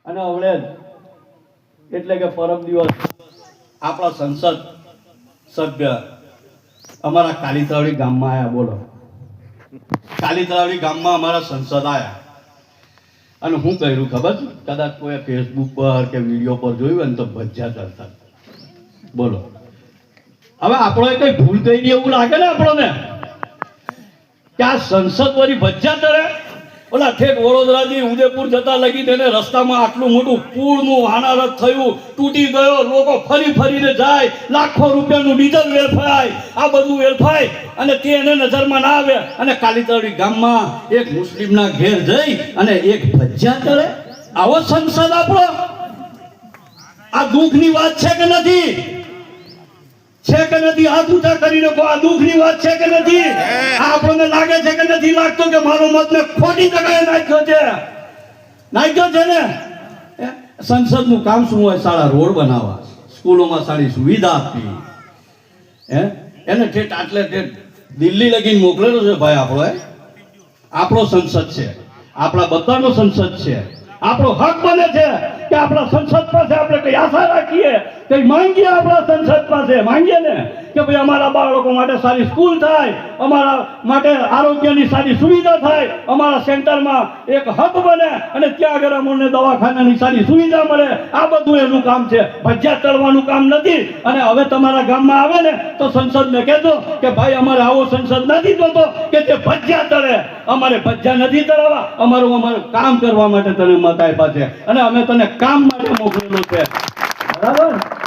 અને હવે એટલે કે પરમ દિવસ આપણા સંસદ સભ્ય અમારા કાલીતળાવડી ગામમાં આવ્યા. બોલો, કાલીતળાવડી ગામમાં અમારા સંસદ આવ્યા અને હું કર્યું ખબર છે? કદાચ કોઈ ફેસબુક પર કે વિડીયો પર જોયું હોય ને તો ભજ્યા કરતા. બોલો, હવે આપણે કઈ ભૂલ કરી એવું લાગે ને આપણને કે આ સંસદ વળી ભજ્યા કરે. ઓલા ઠેક વડોદરાથી ઉદયપુર જતા લગી તેને રસ્તામાં આટલું મોટું પુલનું હાનારત થયું, તૂટી ગયો, લોકો ફરી ફરીને જાય, લાખો રૂપિયાનું ડીઝલ વેરફાય, આ બધું વેરફાય અને તે એને નજરમાં ના આવે અને કાલીતળાવડી ગામમાં એક મુસ્લિમના ઘેર જઈ અને એક ભજ્યા કરે. આવો સંસદ આપણો? આ દુઃખની વાત છે કે નથી? છે કે નથી? હાથ ઊંચા કરીને કહો, આ દુઃખની વાત છે કે નથી? આપણને લાગે છે કે નથી લાગતો કે મારો મત ને ખોટી જગ્યાએ નાખ્યો છે? નાખ્યો છે ને. સંસદનું કામ શું હોય? સારા રોડ બનાવવા, સ્કૂલોમાં સારી સુવિધા આપવી, એને ઠેઠ આટલે ઠેઠ દિલ્હી લગીને મોકલેલો છે ભાઈ. આપણો સંસદ છે, આપણા બધાનો સંસદ છે. આપણો હક બને છે કે આપણા સંસદ પાસે આપણે કઈ આશા રાખીએ, કઈ માંગીએ. આપણા સંસદ પાસે માંગીએ ને કે ભાઈ અમારા બાળકો માટે સારી સ્કૂલ થાય, અમારા માટે આરોગ્યની સારી સુવિધા થાય, અમારા સેન્ટરમાં એક હબ બને અને ત્યાં આગળ અમને દવાખાનાની સારી સુવિધા મળે. આ બધું એનું કામ છે, ભજ્યા તળવાનું કામ નથી. અને હવે તમારા ગામમાં આવે ને તો સંસદને કહેજો કે ભાઈ અમારે આવો સંસદ નથી જોતો કે તે ભજ્યા તળે. અમારે ભજ્યા નથી તળવા, અમારું કામ કરવા માટે તને મત આપ્યા છે અને અમે તને કામ માટે મોકલેલું છે. બરાબર?